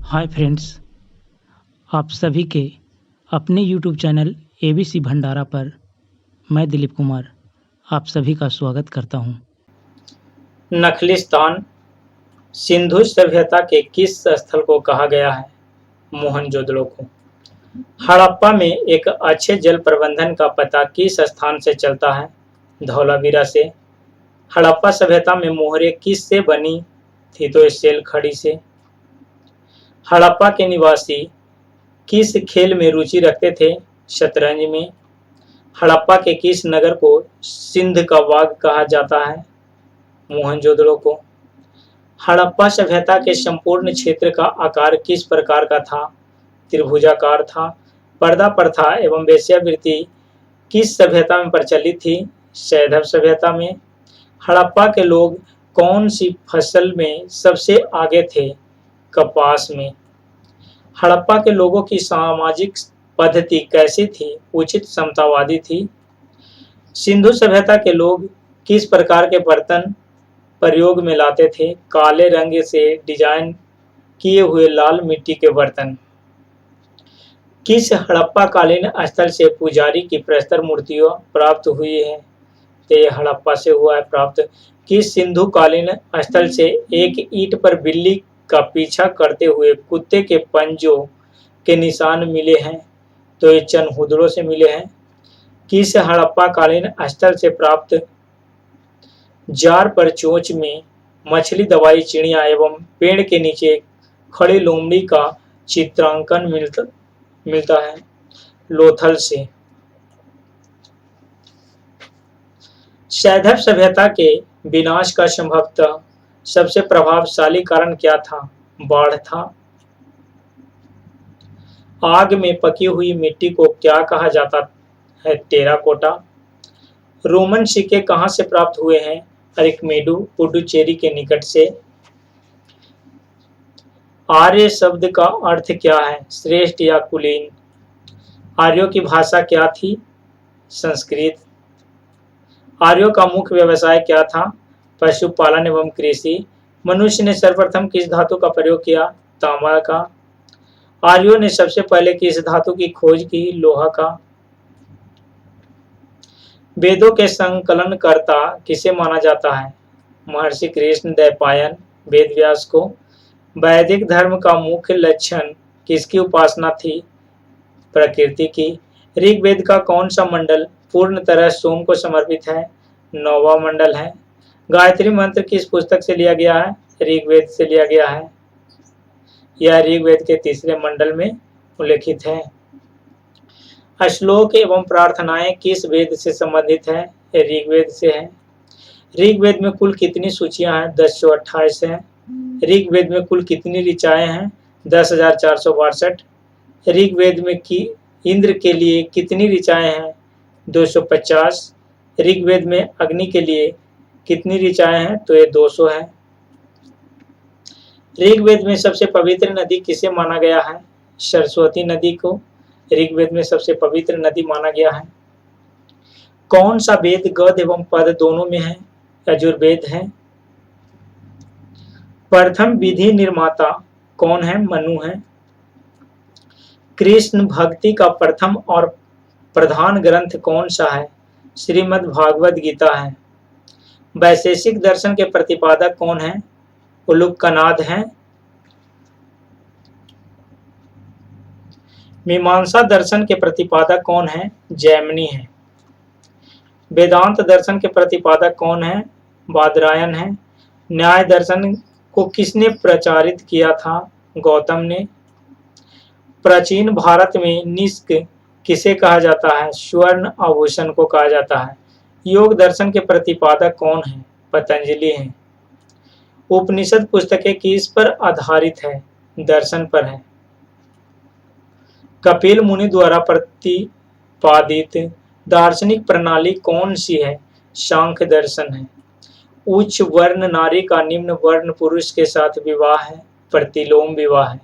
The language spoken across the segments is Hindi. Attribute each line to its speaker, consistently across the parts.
Speaker 1: हाय फ्रेंड्स, आप सभी के अपने यूट्यूब चैनल एबीसी भंडारा पर मैं दिलीप कुमार आप सभी का स्वागत करता हूं।
Speaker 2: नखलिस्तान सिंधु सभ्यता के किस स्थल को कहा गया है? मोहनजोदड़ो को। हड़प्पा में एक अच्छे जल प्रबंधन का पता किस स्थान से चलता है? धौलावीरा से। हड़प्पा सभ्यता में मोहरें किस से बनी थी? तो सेल खड़ी से। हड़प्पा के निवासी किस खेल में रुचि रखते थे? शतरंज में। हड़प्पा के किस नगर को सिंध का बाग कहा जाता है? मोहनजोदड़ो को। हड़प्पा सभ्यता के संपूर्ण क्षेत्र का आकार किस प्रकार का था? त्रिभुजाकार था। पर्दा प्रथा एवं वेश्यावृत्ति किस सभ्यता में प्रचलित थी? सैंधव सभ्यता में। हड़प्पा के लोग कौन सी फसल में सबसे आगे थे? कपास में। हड़प्पा के लोगों की सामाजिक पद्धति कैसी थी? उचित समतावादी थी। सिंधु सभ्यता के लोग किस प्रकार के बर्तन प्रयोग में लाते थे? काले रंग से डिजाइन किए हुए लाल मिट्टी के बर्तन। किस हड़प्पा कालीन स्थल से पुजारी की प्रस्तर मूर्तियां प्राप्त हुई है? तो ये हड़प्पा से हुआ है प्राप्त। किस सिंधु कालीन स्थल से एक ईंट पर बिल्ली का पीछा करते हुए कुत्ते के पंजों के निशान मिले हैं? तो ये चनहुदड़ो से मिले हैं। किस हड़प्पा कालीन स्थल से प्राप्त जार पर चोंच में मछली दवाई चिड़िया एवं पेड़ के नीचे खड़ी लोमड़ी का चित्रांकन मिलता है? लोथल से। सैंधव सभ्यता के विनाश का संभवतः सबसे प्रभावशाली कारण क्या था? बाढ़ था। आग में पकी हुई मिट्टी को क्या कहा जाता है? टेराकोटा। रोमन सिक्के कहां से प्राप्त हुए हैं? अरिक्मेडू पुडुचेरी के निकट से। आर्य शब्द का अर्थ क्या है? श्रेष्ठ या कुलीन। आर्यों की भाषा क्या थी? संस्कृत। आर्यों का मुख्य व्यवसाय क्या था? पशुपालन एवं कृषि। मनुष्य ने सर्वप्रथम किस धातु का प्रयोग किया? तांबा का। आर्यों ने सबसे पहले किस धातु की खोज की? लोहा का। वेदों के संकलनकर्ता किसे माना जाता है? महर्षि कृष्ण द्वैपायन वेद व्यास को। वैदिक धर्म का मुख्य लक्षण किसकी उपासना थी? प्रकृति की। ऋग्वेद का कौन सा मंडल पूर्ण तरह सोम को समर्पित है? 9वां मंडल है। गायत्री मंत्र किस पुस्तक से लिया गया है? ऋग्वेद से लिया गया है। यह ऋग्वेद के तीसरे मंडल में उल्लेखित है। श्लोक एवं प्रार्थनाएं किस वेद से संबंधित है? ऋग्वेद से है। ऋग्वेद में कुल कितनी सूचियां हैं? 1028 हैं। ऋग्वेद में कुल कितनी ऋचाएं हैं? 10,462। ऋग्वेद में की इंद्र के लिए कितनी ऋचाएं हैं? 250। ऋग्वेद में अग्नि के लिए कितनी ऋचाएं हैं? तो ये 200 है। ऋग्वेद में सबसे पवित्र नदी किसे माना गया है? सरस्वती नदी को ऋग्वेद में सबसे पवित्र नदी माना गया है। कौन सा वेद गद एवं पद दोनों में है? यजुर्वेद है। प्रथम विधि निर्माता कौन है? मनु है। कृष्ण भक्ति का प्रथम और प्रधान ग्रंथ कौन सा है? श्रीमद् भागवत गीता है। वैशेषिक दर्शन के प्रतिपादक कौन है? उलूकनाद हैं। मीमांसा दर्शन के प्रतिपादक कौन है? जैमिनी है। वेदांत दर्शन के प्रतिपादक कौन है? बादरायण है। न्याय दर्शन को किसने प्रचारित किया था? गौतम ने। प्राचीन भारत में निष्क किसे कहा जाता है? स्वर्ण आभूषण को कहा जाता है। योग दर्शन के प्रतिपादक कौन है? पतंजलि हैं। उपनिषद पुस्तकें किस पर आधारित है? दर्शन पर है। कपिल मुनि द्वारा प्रतिपादित दार्शनिक प्रणाली कौन सी है? सांख्य दर्शन है। उच्च वर्ण नारी का निम्न वर्ण पुरुष के साथ विवाह है। प्रतिलोम विवाह है।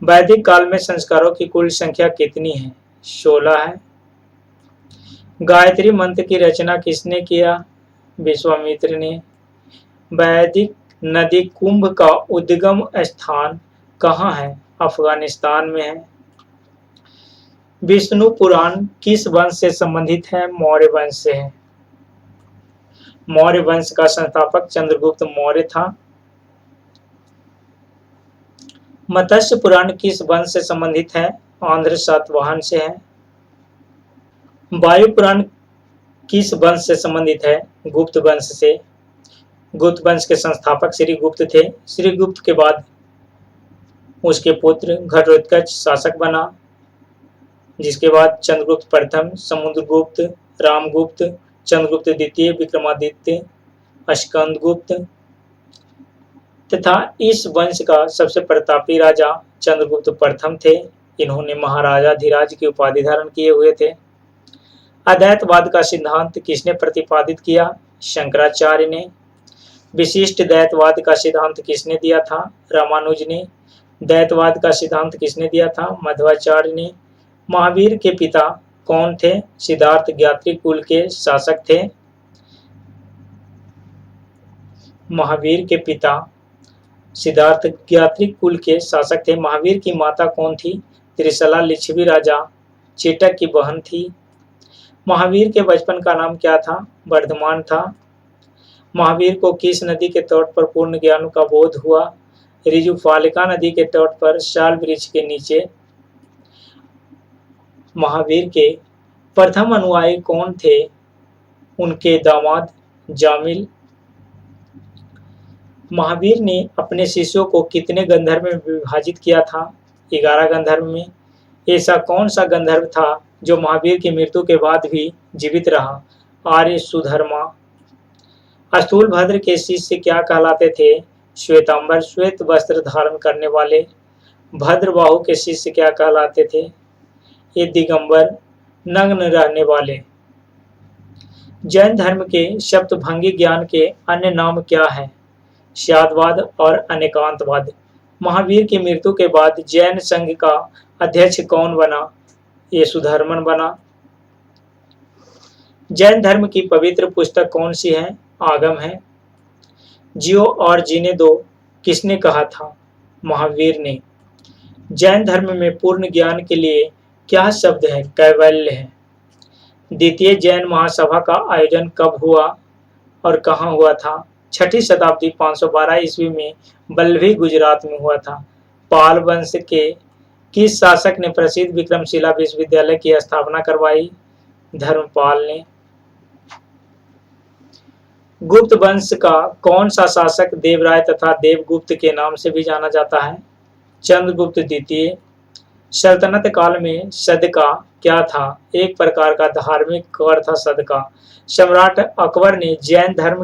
Speaker 2: वैदिक काल में संस्कारों की कुल संख्या कितनी है? 16 है। गायत्री मंत्र की रचना किसने किया? विश्वामित्र ने। वैदिक नदी कुंभ का उद्गम स्थान कहाँ है? अफगानिस्तान में है। विष्णु पुराण किस वंश से संबंधित है? मौर्य वंश से है। मौर्य वंश का संस्थापक चंद्रगुप्त मौर्य था। मत्स्य पुराण किस वंश से संबंधित है? आंध्र सातवाहन से है। वायु पुराण किस वंश से संबंधित है? गुप्त वंश से। गुप्त वंश के संस्थापक श्री गुप्त थे। श्री गुप्त के बाद उसके पुत्र घटोत्कच शासक बना, जिसके बाद चंद्रगुप्त प्रथम, समुद्रगुप्त, रामगुप्त, चंद्रगुप्त द्वितीय, विक्रमादित्य, स्कंदगुप्त तथा इस वंश का सबसे प्रतापी राजा चंद्रगुप्त प्रथम थे। इन्होंने महाराजाधिराज की उपाधि धारण किए हुए थे। अद्वैतवाद का सिद्धांत किसने प्रतिपादित किया? शंकराचार्य ने। विशिष्ट द्वैतवाद का सिद्धांत किसने दिया था? रामानुज ने। द्वैतवाद का सिद्धांत किसने दिया था? मध्वाचार्य ने। महावीर के पिता कौन थे? सिद्धार्थ ज्ञात्री कुल के शासक थे। महावीर के पिता सिद्धार्थ ज्ञात्री कुल के शासक थे। महावीर की माता कौन थी? त्रिशला लिच्छवी राजा चेटक की बहन थी। महावीर के बचपन का नाम क्या था? वर्धमान था। महावीर को किस नदी के तट पर पूर्ण ज्ञान का बोध हुआ? ऋजुपालिका नदी के तट पर शाल वृक्ष के नीचे। महावीर के प्रथम अनुयायी कौन थे? उनके दामाद जामिल। महावीर ने अपने शिष्यों को कितने गंधर्व में विभाजित किया था? 11 गंधर्व में। ऐसा कौन सा गंधर्व था जो महावीर की मृत्यु के बाद भी जीवित रहा? आर्य सुधर्मा। स्थूलभद्र के शिष्य क्या कहलाते थे? श्वेतांबर, श्वेत वस्त्र धारण करने वाले। भद्रबाहु के शिष्य क्या कहलाते थे? ये दिगंबर, नग्न रहने वाले। जैन धर्म के सप्तभंगी ज्ञान के अन्य नाम क्या है? स्यादवाद और अनेकांतवाद। महावीर की मृत्यु के बाद जैन संघ का अध्यक्ष कौन बना? ये सुधर्मन बना। जैन धर्म की पवित्र पुस्तक कौन सी है? आगम है। जियो और जीने दो किसने कहा था? महावीर ने। जैन धर्म में पूर्ण ज्ञान के लिए क्या शब्द है? कैवल्य है। द्वितीय जैन महासभा का आयोजन कब हुआ और कहाँ हुआ था? 6ठी शताब्दी 512 ईस्वी में बल्लभी, गुजरात में हुआ था। पाल वंश के किस शासक ने प्रसिद्ध विक्रमशिला विश्वविद्यालय की स्थापना करवाई? धर्मपाल ने। गुप्त वंश का कौन सा शासक देवराय तथा देवगुप्त के नाम से भी जाना जाता है? चंद्रगुप्त द्वितीय। सल्तनत काल में सदका क्या था? एक प्रकार का धार्मिक कर था सदका। सम्राट अकबर ने जैन धर्म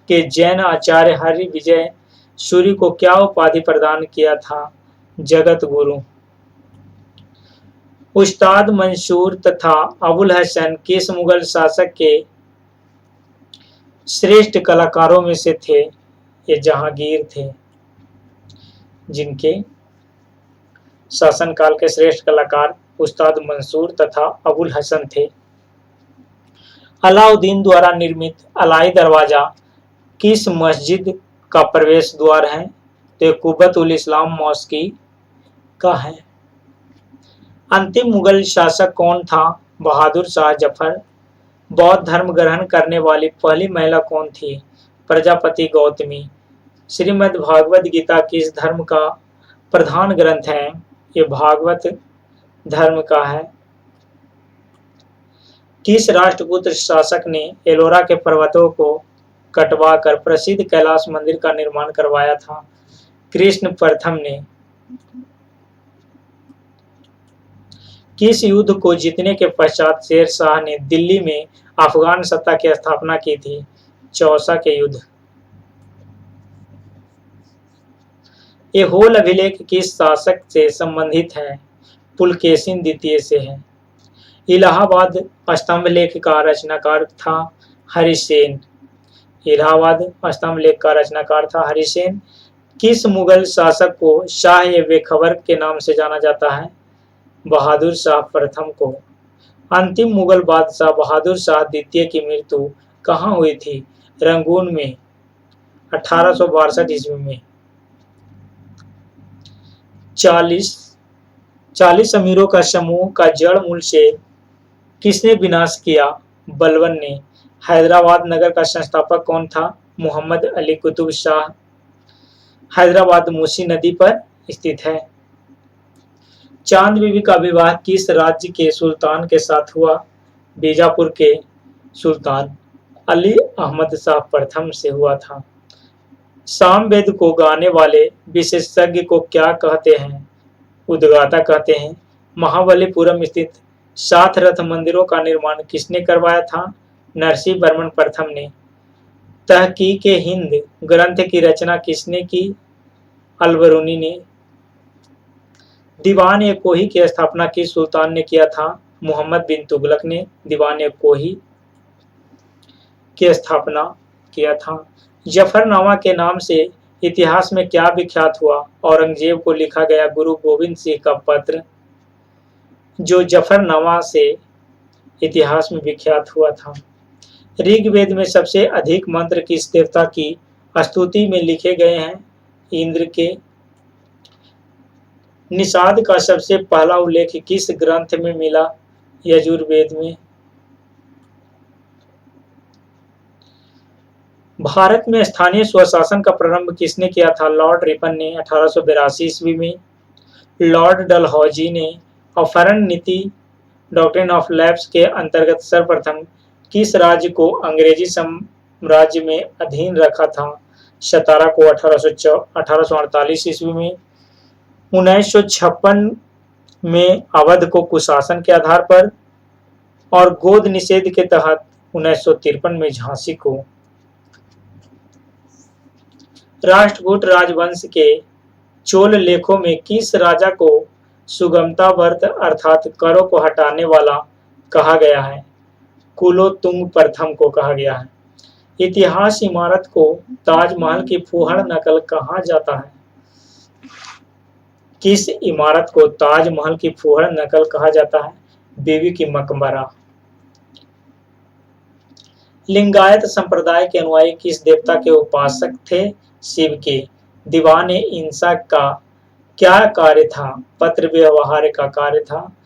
Speaker 2: के जैन आचार्य हरि विजय सूर्य को क्या उपाधि प्रदान किया था? जगत गुरु। उस्ताद मंसूर तथा अबुल हसन किस मुगल शासक के श्रेष्ठ कलाकारों में से थे? ये जहांगीर थे, जिनके शासनकाल के श्रेष्ठ कलाकार उस्ताद मंसूर तथा अबुल हसन थे। अलाउद्दीन द्वारा निर्मित अलाई दरवाजा किस मस्जिद का प्रवेश द्वार है? तो कुब्बत उल इस्लाम मॉस्की का है। अंतिम मुगल शासक कौन था? बहादुर शाह जफर। बौद्ध धर्म ग्रहण करने वाली पहली महिला कौन थी? प्रजापति गौतमी। श्रीमद् भागवत गीता किस धर्म का प्रधान ग्रंथ है? ये भागवत धर्म का है। किस राष्ट्रकूट शासक ने एलोरा के पर्वतों को कटवाकर प्रसिद्ध कैलाश मंदिर का निर्माण करवाया था? कृष्ण प्रथम ने। किस युद्ध को जीतने के पश्चात शेर शाह ने दिल्ली में अफगान सत्ता की स्थापना की थी? चौसा के युद्ध। ये होल अभिलेख किस शासक से संबंधित है? पुलकेशिन द्वितीय से है। इलाहाबाद स्तंभ लेख का रचनाकार था हरिसेन। इलाहाबाद स्तंभ लेख का रचनाकार था हरिसेन। किस मुगल शासक को शाह ए बेखबर के नाम से जाना जाता है? बहादुर शाह प्रथम को। अंतिम मुगल बादशाह बहादुर शाह द्वितीय की मृत्यु कहाँ हुई थी? रंगून में 1862 ईस्वी में। चालीस 40 अमीरों का समूह का जड़ मूल से किसने विनाश किया? बलबन ने। हैदराबाद नगर का संस्थापक कौन था? मोहम्मद अली कुतुब शाह। हैदराबाद मूसी नदी पर स्थित है। चांद बीबी का विवाह किस राज्य के सुल्तान के साथ हुआ? बीजापुर के सुल्तान अली अहमद शाह प्रथम से हुआ था। सामवेद को गाने वाले विशेषज्ञ को क्या कहते हैं? उद्गाता कहते हैं। महाबलीपुरम स्थित 7 रथ मंदिरों का निर्माण किसने करवाया था? नरसिंह वर्मन प्रथम ने। तहकीक-ए-हिंद ग्रंथ की रचना किसने की? अलबरूनी ने। दीवान-ए-कोही की स्थापना किस सुल्तान ने किया था? मोहम्मद बिन तुगलक ने दीवान-ए-कोही की स्थापना किया था। जफरनामा के नाम से इतिहास में क्या विख्यात हुआ? औरंगजेब को लिखा गया गुरु गोविंद सिंह का पत्र, जो जफरनामा से इतिहास में विख्यात हुआ था। ऋग्वेद में सबसे अधिक मंत्र किस देवता की स्तुति में लिखे गए हैं? इंद्र के। निषाद का सबसे पहला उल्लेख किस ग्रंथ में मिला? यजुर्वेद में। भारत में स्थानीय स्वशासन का प्रारंभ किसने किया था? लॉर्ड रिपन ने 1882 ईस्वी में। लॉर्ड डलहौजी ने अपहरण नीति डॉक्ट्रिन ऑफ लैप्स के अंतर्गत सर्वप्रथम किस राज्य को अंग्रेजी साम्राज्य में अधीन रखा था? सतारा को 1848 ईस्वी में। 1956 में अवध को कुशासन के आधार पर और गोद निषेध के तहत 1953 में झांसी को। राष्ट्रकूट राजवंश के चोल लेखों में किस राजा को सुगमता व्रत अर्थात करों को हटाने वाला कहा गया है? कुलोत्तुंग प्रथम को कहा गया है। इतिहास इमारत को ताजमहल की फूहड़ नकल कहा जाता है? किस इमारत को ताजमहल की फूहड़ नकल कहा जाता है? बीबी की मकबरा। लिंगायत संप्रदाय के अनुयायी किस देवता के उपासक थे? शिव के। दीवान-ए-इंसा का क्या कार्य था? पत्र व्यवहार का कार्य था।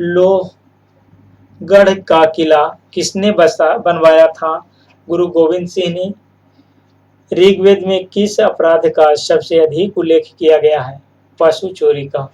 Speaker 2: लोहगढ़ का किला किसने बनवाया था? गुरु गोविंद सिंह ने। ऋग्वेद में किस अपराध का सबसे अधिक उल्लेख किया गया है? पशु चोरी का।